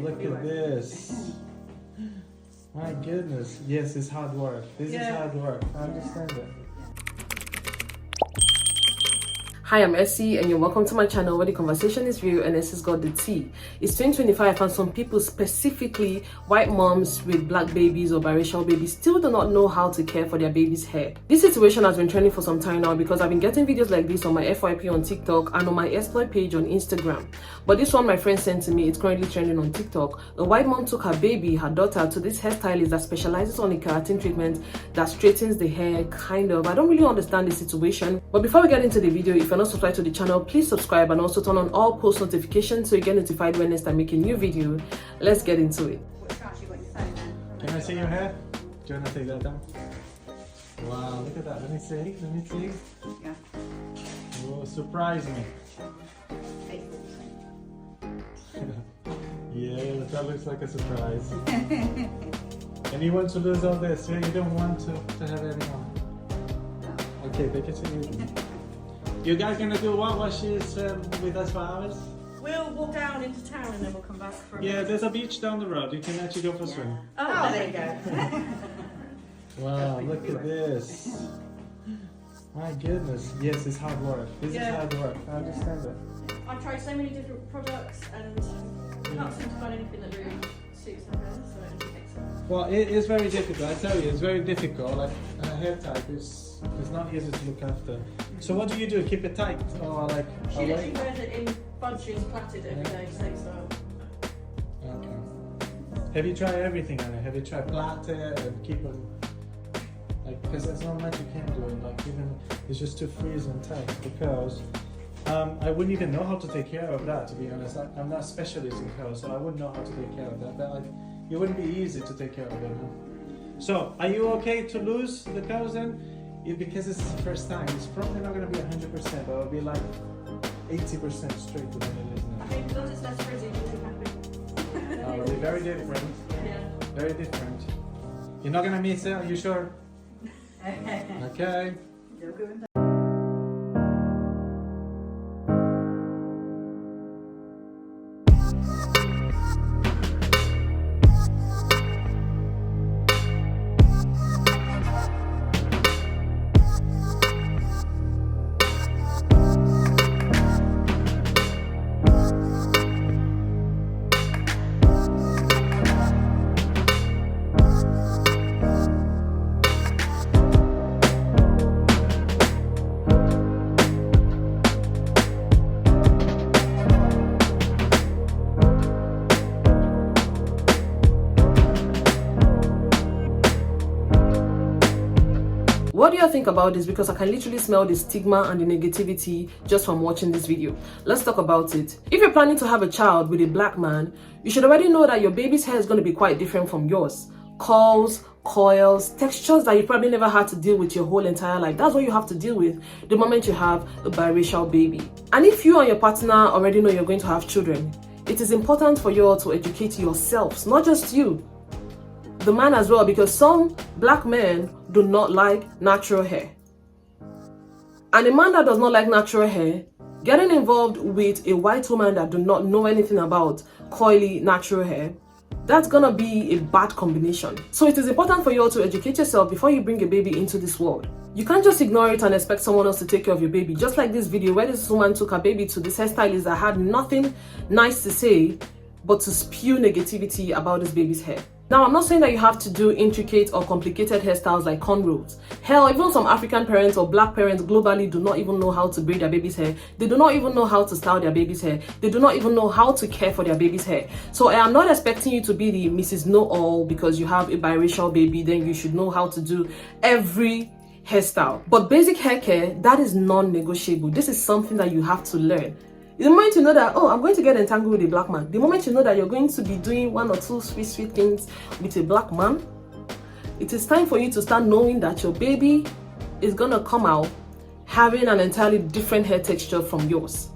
Look at this. My goodness. Yes, it's hard work. This is hard work. I understand it. Hi, I'm Essie and you're welcome to my channel where the conversation is real and Essie's got the tea. It's 2025 and some people, specifically white moms with black babies or biracial babies, still do not know how to care for their baby's hair. This situation has been trending for some time now because I've been getting videos like this on my FYP on TikTok and on my exploit page on Instagram. But this one my friend sent to me, it's currently trending on TikTok. A white mom took her baby, her daughter, to this hairstylist that specializes on a keratin treatment that straightens the hair, kind of. I don't really understand the situation. But before we get into the video, if you're not subscribed to the channel, please subscribe and also turn on all post notifications so you get notified when next I make a new video. Let's get into it. Can I see your hair? Do you want to take that down? Wow, look at that. Let me see. Let me see. Yeah. Oh, surprise me. Yeah, that looks like a surprise. And you want to lose all this? Yeah, you don't want to have any more. Okay, take it to you. You guys gonna do what while she's with us for hours? We'll walk down into town and then we'll come back for a Yeah, bit. there's a beach down the road. You can actually go for a swim. Oh, there you go. Wow, look at this. My goodness. Yes, it's hard work. This is hard work. I understand it. I've tried so many different products and can't seem to find anything that really suits her hair, so it takes it. Well, it is very difficult. I tell you, it's very difficult. Like hair type is not easy to look after. So what do you do? Keep it tight or like? She literally wears it in bunches, plaited every day, same style. Okay. Have you tried everything on it? Have you tried plait it and keep it? Like, because there's not much you can do. Like, even it's just too freeze and tight. Because I wouldn't even know how to take care of that. To be honest, I'm not a specialist in curls, so I wouldn't know how to take care of that. But like, it wouldn't be easy to take care of it. Huh? So, are you okay to lose the curls then? Because it's the first time, it's probably not going to be 100%, but it'll be like 80% straight than it is now. I think because it's less frizzy, you'll be happy. It'll be very different. Yeah. Very different. You're not going to miss it, are you sure? Okay. You're good. What do you think about this? Because I can literally smell the stigma and the negativity just from watching this video. Let's talk about it. If you're planning to have a child with a black man, you should already know that your baby's hair is going to be quite different from yours. Curls, coils, textures that you probably never had to deal with your whole entire life. That's what you have to deal with the moment you have a biracial baby. And if you and your partner already know you're going to have children, it is important for you all to educate yourselves, not just you, the man as well, because some black men do not like natural hair. And a man that does not like natural hair, getting involved with a white woman that do not know anything about coily natural hair, that's gonna be a bad combination. So it is important for you all to educate yourself before you bring a baby into this world. You can't just ignore it and expect someone else to take care of your baby. Just like this video where this woman took her baby to this hairstylist that had nothing nice to say but to spew negativity about this baby's hair. Now, I'm not saying that you have to do intricate or complicated hairstyles like cornrows. Hell, even some African parents or black parents globally do not even know how to braid their baby's hair. They do not even know how to style their baby's hair. They do not even know how to care for their baby's hair. So I am not expecting you to be the Mrs. Know-All because you have a biracial baby, then you should know how to do every hairstyle. But basic hair care, that is non-negotiable. This is something that you have to learn. The moment you know that, oh, I'm going to get entangled with a black man, the moment you know that you're going to be doing one or two sweet things with a black man, it is time for you to start knowing that your baby is going to come out having an entirely different hair texture from yours.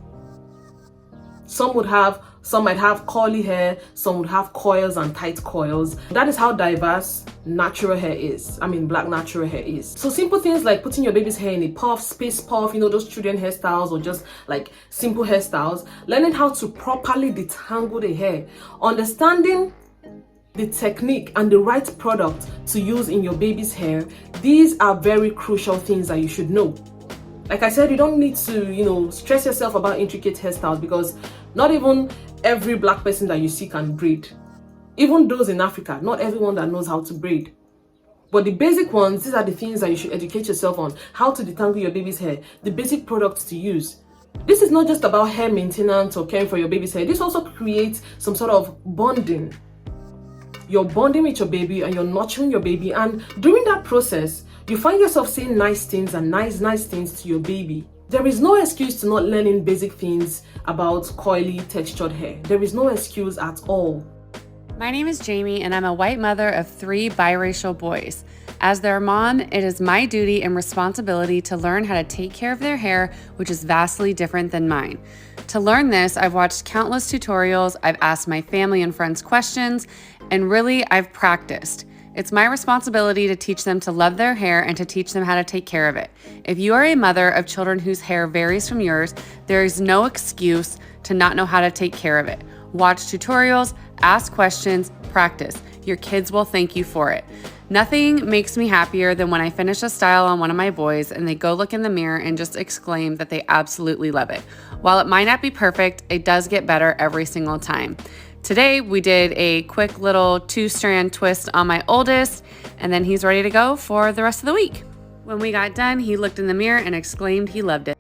Some would have Some might have curly hair, some would have coils and tight coils. That is how diverse natural hair is. I mean, black natural hair is. So simple things like putting your baby's hair in a puff, space puff, you know, those children hairstyles, or just like simple hairstyles. Learning how to properly detangle the hair. Understanding the technique and the right product to use in your baby's hair. These are very crucial things that you should know. Like I said, you don't need to, you know, stress yourself about intricate hairstyles, because not even every black person that you see can braid. Even those in Africa, not everyone that knows how to braid. But the basic ones, these are the things that you should educate yourself on. How to detangle your baby's hair, the basic products to use. This is not just about hair maintenance or caring for your baby's hair. This also creates some sort of bonding. You're bonding with your baby and you're nurturing your baby, and during that process, you find yourself saying nice things and nice things to your baby. There is no excuse to not learning basic things about coily, textured hair. There is no excuse at all. My name is Jamie, and I'm a white mother of 3 biracial boys. As their mom, it is my duty and responsibility to learn how to take care of their hair, which is vastly different than mine. To learn this, I've watched countless tutorials, I've asked my family and friends questions, and really, I've practiced. It's my responsibility to teach them to love their hair and to teach them how to take care of it. If you are a mother of children whose hair varies from yours, there is no excuse to not know how to take care of it. Watch tutorials, ask questions, practice. Your kids will thank you for it. Nothing makes me happier than when I finish a style on one of my boys and they go look in the mirror and just exclaim that they absolutely love it. While it might not be perfect, it does get better every single time. Today, we did a quick little 2-strand twist on my oldest, and then he's ready to go for the rest of the week. When we got done, he looked in the mirror and exclaimed he loved it.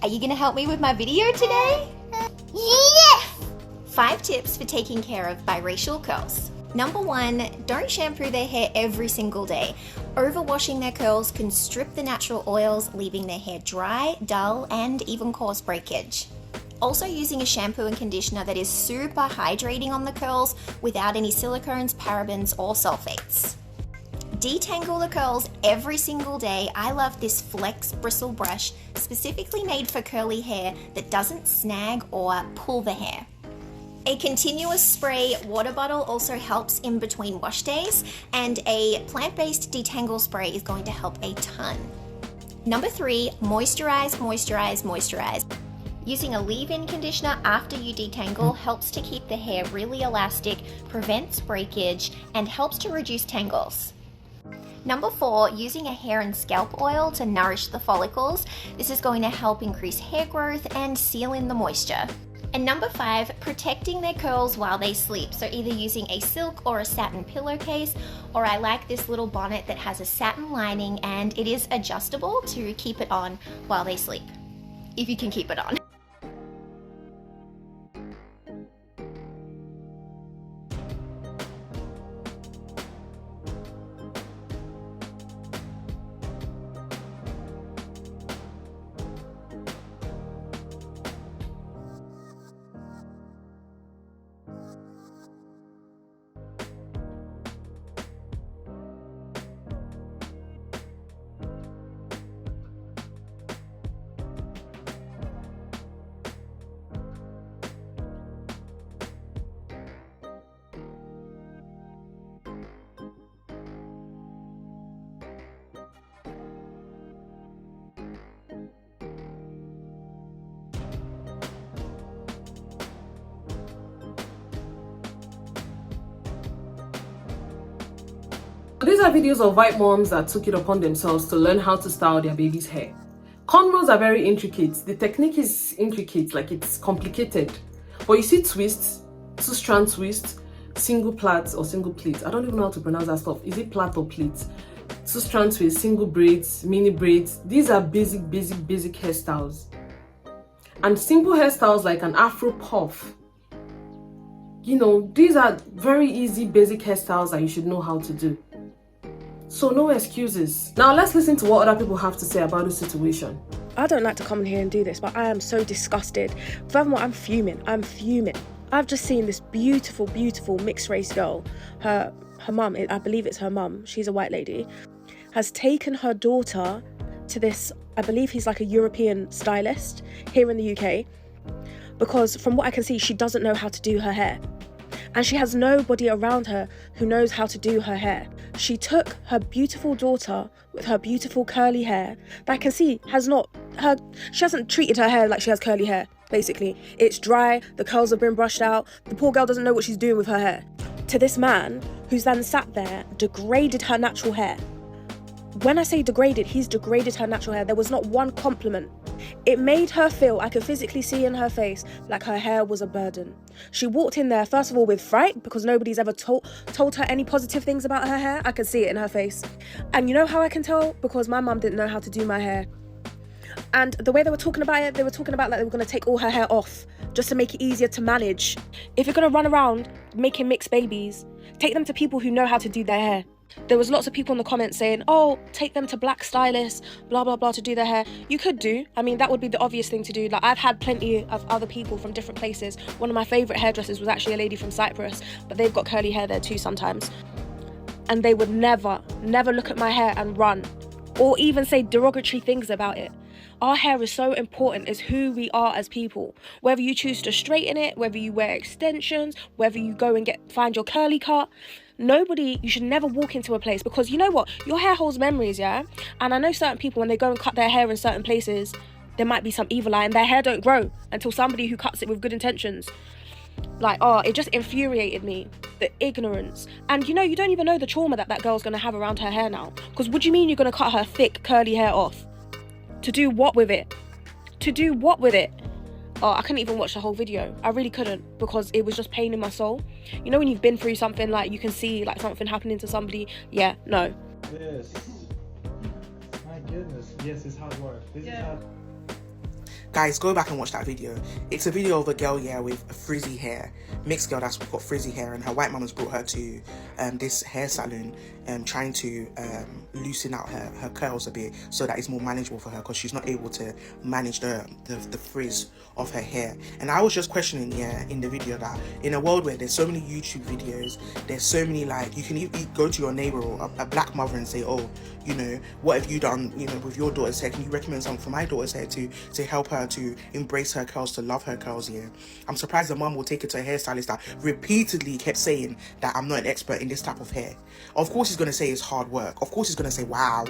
Are you gonna help me with my video today? Yes! 5 tips for taking care of biracial curls. Number 1, don't shampoo their hair every single day. Overwashing their curls can strip the natural oils, leaving their hair dry, dull, and even cause breakage. Also, using a shampoo and conditioner that is super hydrating on the curls without any silicones, parabens, or sulfates. Detangle the curls every single day. I love this Flex bristle brush, specifically made for curly hair that doesn't snag or pull the hair. A continuous spray water bottle also helps in between wash days, and a plant-based detangle spray is going to help a ton. Number 3, moisturize, moisturize, moisturize. Using a leave-in conditioner after you detangle helps to keep the hair really elastic, prevents breakage, and helps to reduce tangles. Number 4, using a hair and scalp oil to nourish the follicles. This is going to help increase hair growth and seal in the moisture. And number 5, protecting their curls while they sleep. So either using a silk or a satin pillowcase, or I like this little bonnet that has a satin lining and it is adjustable to keep it on while they sleep. If you can keep it on. These are videos of white moms that took it upon themselves to learn how to style their baby's hair. Cornrows are very intricate. The technique is intricate, like it's complicated. But you see twists, 2-strand twist, single plait or single pleat. I don't even know how to pronounce that stuff. Is it plait or pleat? 2-strand twist, single braids, mini braids. These are basic hairstyles. And simple hairstyles like an afro puff. You know, these are very easy basic hairstyles that you should know how to do. So no excuses. Now let's listen to what other people have to say about the situation. I don't like to come in here and do this, but I am so disgusted. Furthermore, I'm fuming. I've just seen this beautiful mixed race girl. Her mum, I believe it's her mum, she's a white lady, has taken her daughter to this, I believe he's like a European stylist here in the UK, because from what I can see, she doesn't know how to do her hair. And she has nobody around her who knows how to do her hair. She took her beautiful daughter with her beautiful curly hair that I can see she hasn't treated her hair like she has curly hair, basically. It's dry, the curls have been brushed out, the poor girl doesn't know what she's doing with her hair. To this man, who's then sat there, degraded her natural hair. When I say degraded, he's degraded her natural hair. There was not one compliment. It made her feel, I could physically see in her face, like her hair was a burden. She walked in there, first of all, with fright, because nobody's ever told her any positive things about her hair. I could see it in her face. And you know how I can tell? Because my mum didn't know how to do my hair. And the way they were talking about it, they were talking about like they were going to take all her hair off, just to make it easier to manage. If you're going to run around making mixed babies, take them to people who know how to do their hair. There was lots of people in the comments saying, oh, take them to black stylists, blah, blah, blah, to do their hair. You could do. I mean, that would be the obvious thing to do. Like, I've had plenty of other people from different places. One of my favourite hairdressers was actually a lady from Cyprus, but they've got curly hair there too sometimes. And they would never look at my hair and run, or even say derogatory things about it. Our hair is so important. It's who we are as people. Whether you choose to straighten it, whether you wear extensions, whether you go and find your curly cut, you should never walk into a place, because you know what? Your hair holds memories, yeah? And I know certain people, when they go and cut their hair in certain places, there might be some evil eye and their hair don't grow until somebody who cuts it with good intentions. Like, it just infuriated me, the ignorance. And you know, you don't even know the trauma that girl's going to have around her hair now. Because what do you mean you're going to cut her thick, curly hair off? To do what with it? I couldn't even watch the whole video. I really couldn't, because it was just pain in my soul. You know when you've been through something, like you can see like something happening to somebody? Yeah, no. Yes. My goodness. Yes, it's hard work. This is hard. Guys, go back and watch that video. It's a video of a girl, with frizzy hair. Mixed girl that's got frizzy hair, and her white mum has brought her to this hair salon, trying to loosen out her curls a bit so that it's more manageable for her, because she's not able to manage the frizz of her hair. And I was just questioning in the video that in a world where there's so many YouTube videos, there's so many, like, you can go to your neighbor or a black mother and say, oh, what have you done, with your daughter's hair? Can you recommend something for my daughter's hair to help her to embrace her curls, to love her curls? I'm surprised the mum will take it to a hairstylist that repeatedly kept saying that I'm not an expert in this type of hair. Of course he's going to say it's hard work. Of course he's going to say wow.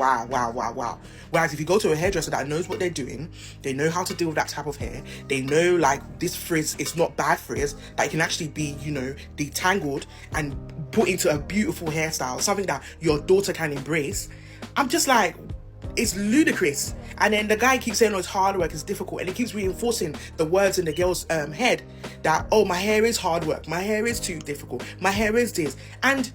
Whereas if you go to a hairdresser that knows what they're doing, they know how to deal with that type of hair, they know like this frizz is not bad frizz, that it can actually be, detangled and put into a beautiful hairstyle, something that your daughter can embrace. I'm just like, it's ludicrous. And then the guy keeps saying, oh, it's hard work, it's difficult, and he keeps reinforcing the words in the girl's head that, oh, my hair is hard work, my hair is too difficult, my hair is this. And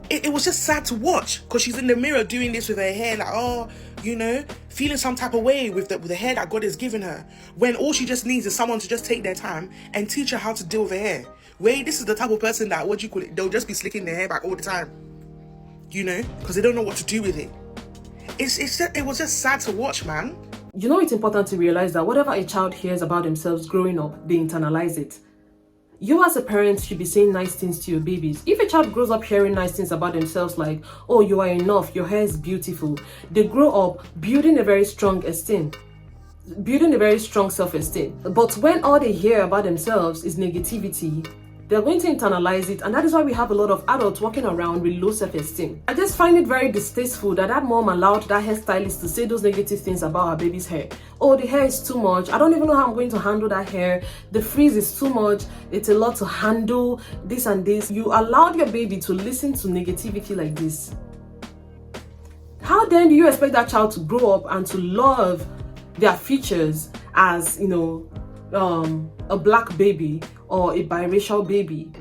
it was just sad to watch, because she's in the mirror doing this with her hair, like, feeling some type of way with the hair that God has given her, when all she just needs is someone to just take their time and teach her how to deal with her hair. This is the type of person that, they'll just be slicking their hair back all the time, because they don't know what to do with it. It was just sad to watch, man. It's important to realize that whatever a child hears about themselves growing up, they internalize it. You as a parent should be saying nice things to your babies. If a child grows up hearing nice things about themselves, like, oh, you are enough, your hair is beautiful, they grow up building a very strong self-esteem. But when all they hear about themselves is negativity, they're going to internalize it, and that is why we have a lot of adults walking around with low self-esteem. I just find it very distasteful that mom allowed that hairstylist to say those negative things about her baby's hair. Oh, the hair is too much, I don't even know how I'm going to handle that hair, the frizz is too much, it's a lot to handle, this and this. You allowed your baby to listen to negativity like this. How then do you expect that child to grow up and to love their features as, you know, a black baby or a biracial baby?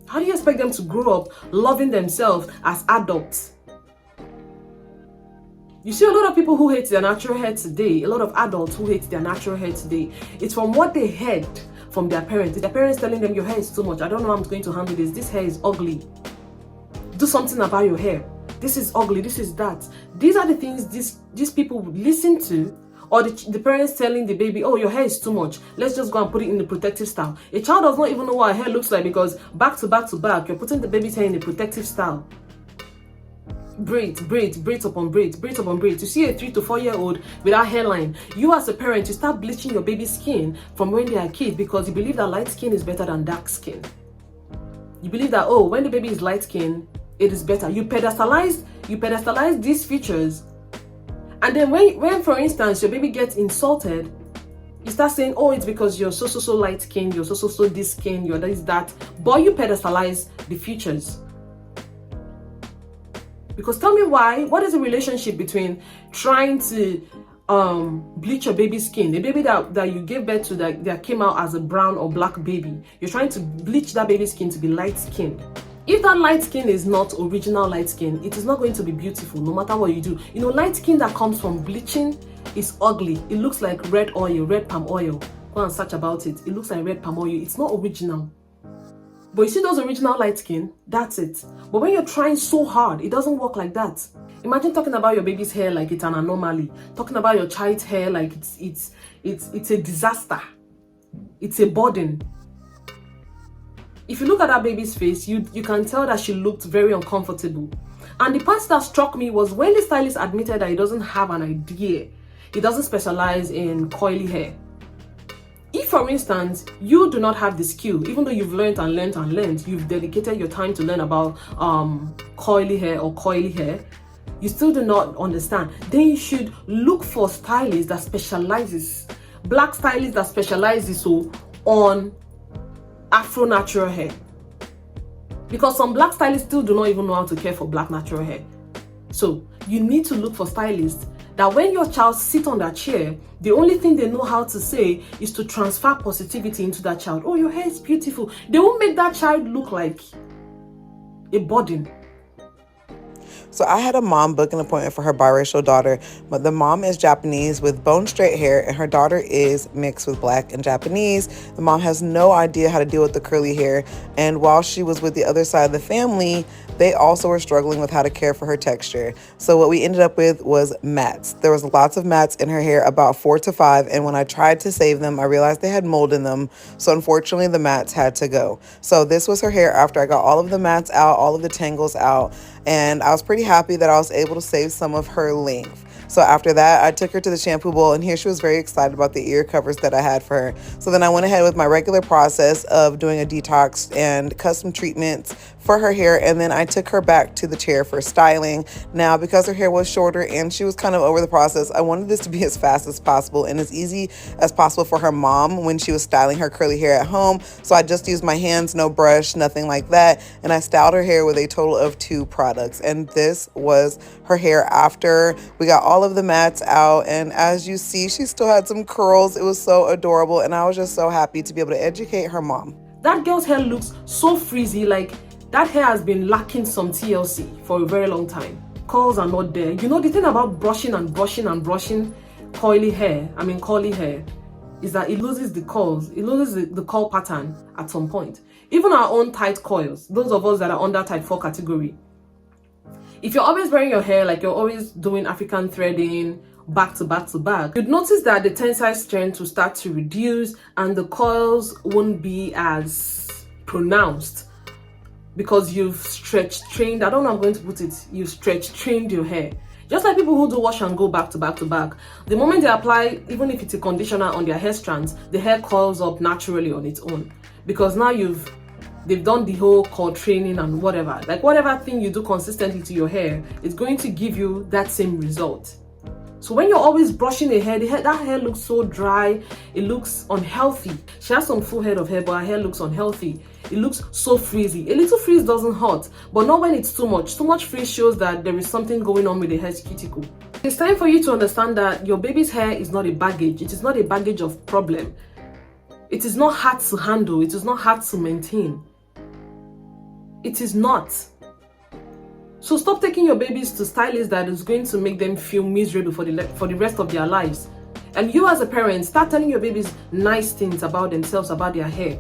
How do you expect them to grow up loving themselves as adults? You see a lot of people who hate their natural hair today, a lot of adults who hate their natural hair today. It's from what they heard from their parents. Their parents telling them, your hair is too much. I don't know how I'm going to handle this. This hair is ugly. Do something about your hair. This is ugly. This is that. These are the things these people would listen to. Or the parents telling the baby, oh, your hair is too much. Let's just go and put it in the protective style. A child does not even know what her hair looks like because back to back to back, you're putting the baby's hair in a protective style. Braids upon braids. You see a 3 to 4 year old without hairline. You as a parent, you start bleaching your baby's skin from when they are kids because you believe that light skin is better than dark skin. You believe that, oh, when the baby is light skin, it is better. You pedestalize these features. And then when for instance your baby gets insulted, you start saying, oh, it's because you're so light skinned, you're so this skin, you're this that. But you pedestalize the features. Because tell me why, what is the relationship between trying to bleach your baby's skin, the baby that you gave birth to that came out as a brown or black baby, you're trying to bleach that baby's skin to be light skinned. If that light skin is not original light skin, it is not going to be beautiful no matter what you do. You know, light skin that comes from bleaching is ugly. It looks like red palm oil. Go and search about it. It looks like red palm oil. It's not original. But you see those original light skin, that's it. But when you're trying so hard, it doesn't work like that. Imagine talking about your baby's hair like it's an anomaly. Talking about your child's hair like it's a disaster. It's a burden. If you look at that baby's face, you can tell that she looked very uncomfortable. And the part that struck me was when the stylist admitted that he doesn't have an idea. He doesn't specialize in coily hair. If, for instance, you do not have the skill, even though you've learned, you've dedicated your time to learn about coily hair or coily hair, you still do not understand, then you should look for stylists that specializes, black stylists that specializes on Afro natural hair. Because some black stylists still do not even know how to care for black natural hair. So you need to look for stylists that when your child sits on that chair, the only thing they know how to say is to transfer positivity into that child. Oh, your hair is beautiful. They won't make that child look like a burden. So I had a mom book an appointment for her biracial daughter, but the mom is Japanese with bone straight hair and her daughter is mixed with black and Japanese. The mom has no idea how to deal with the curly hair, and while she was with the other side of the family, they also were struggling with how to care for her texture. So what we ended up with was mats. There was lots of mats in her hair, about 4 to 5, and when I tried to save them, I realized they had mold in them. So unfortunately, the mats had to go. So this was her hair after I got all of the mats out, all of the tangles out, and I was pretty happy that I was able to save some of her length. So after that, I took her to the shampoo bowl, and here she was very excited about the ear covers that I had for her. So then I went ahead with my regular process of doing a detox and custom treatments for her hair, and then I took her back to the chair for styling. Now, because her hair was shorter and she was kind of over the process, I wanted this to be as fast as possible and as easy as possible for her mom when she was styling her curly hair at home. So I just used my hands, no brush, nothing like that, and I styled her hair with a total of 2 products. And this was her hair after we got all of the mats out, and as you see, she still had some curls. It was so adorable, and I was just so happy to be able to educate her mom. That girl's hair looks so frizzy, like that hair has been lacking some TLC for a very long time. Curls are not there. You know, the thing about brushing coily hair, curly hair, is that it loses the curls. It loses the curl pattern at some point. Even our own tight coils, those of us that are under type 4 category, if you're always wearing your hair like you're always doing African threading, back to back to back, you'd notice that the tensile strength will start to reduce and the coils won't be as pronounced because you've trained, I don't know how I'm going to put it, you've trained your hair. Just like people who do wash and go back to back to back, the moment they apply, even if it's a conditioner on their hair strands, the hair coils up naturally on its own. Because now they've done the whole curl training and whatever. Like whatever thing you do consistently to your hair, it's going to give you that same result. So when you're always brushing the hair, that hair looks so dry, it looks unhealthy. She has some full head of hair, but her hair looks unhealthy. It looks so frizzy. A little frizz doesn't hurt, but not when it's too much. Too much frizz shows that there is something going on with the hair cuticle. It's time for you to understand that your baby's hair is not a baggage. It is not a baggage of problem. It is not hard to handle. It is not hard to maintain. It is not. So stop taking your babies to stylists that is going to make them feel miserable for the rest of their lives. And you as a parent, start telling your babies nice things about themselves, about their hair.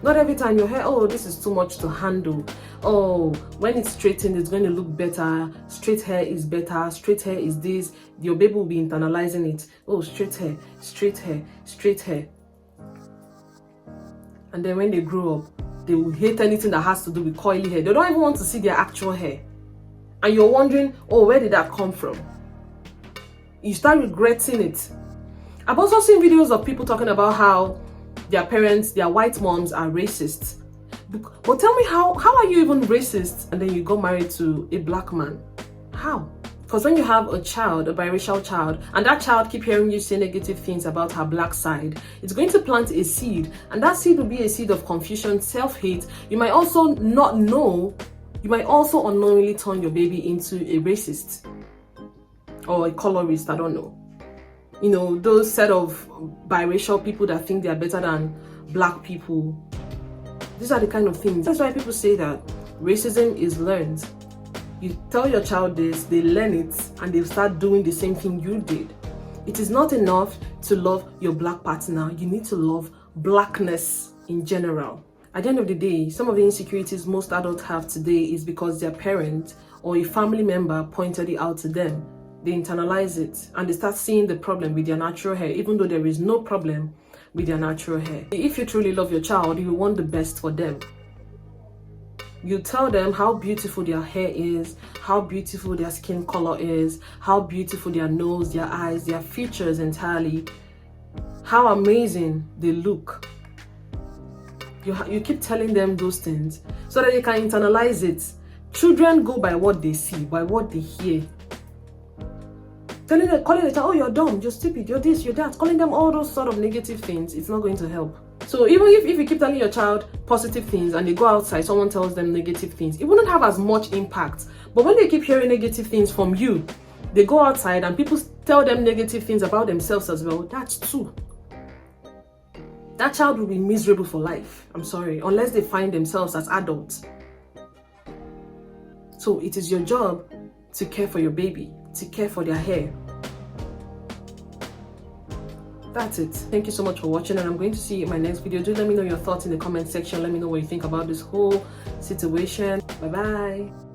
Not every time your hair, oh, this is too much to handle. Oh, when it's straightened, it's going to look better. Straight hair is better. Straight hair is this. Your baby will be internalizing it. Oh, straight hair, straight hair, straight hair. And then when they grow up, they will hate anything that has to do with coily hair. They don't even want to see their actual hair. And you're wondering, oh, where did that come from? You start regretting it. I've also seen videos of people talking about how their parents, their white moms are racist. But tell me, how are you even racist and then you got married to a black man? How? Because when you have a child, a biracial child, and that child keep hearing you say negative things about her black side, it's going to plant a seed, and that seed will be a seed of confusion, self-hate. You might also not know, you might also unknowingly turn your baby into a racist or a colorist, I don't know. You know, those set of biracial people that think they are better than black people. These are the kind of things. That's why people say that racism is learned. You tell your child this, they learn it, and they start doing the same thing you did. It is not enough to love your black partner. You need to love blackness in general. At the end of the day, some of the insecurities most adults have today is because their parent or a family member pointed it out to them. They internalize it and they start seeing the problem with their natural hair, even though there is no problem with their natural hair. If you truly love your child, you want the best for them. You tell them how beautiful their hair is, how beautiful their skin color is, how beautiful their nose, their eyes, their features entirely, how amazing they look. You keep telling them those things so that they can internalize it. Children go by what they see, by what they hear. Calling the child, oh, you're dumb, you're stupid, you're this, you're that, calling them all those sort of negative things, it's not going to help. So even if you keep telling your child positive things and they go outside, someone tells them negative things, it wouldn't have as much impact. But when they keep hearing negative things from you, they go outside and people tell them negative things about themselves as well, that's true. That child will be miserable for life, I'm sorry, unless they find themselves as adults. So it is your job to care for your baby, to care for their hair. That's it. Thank you so much for watching, and I'm going to see you in my next video. Do let me know your thoughts in the comment section. Let me know what you think about this whole situation. Bye bye.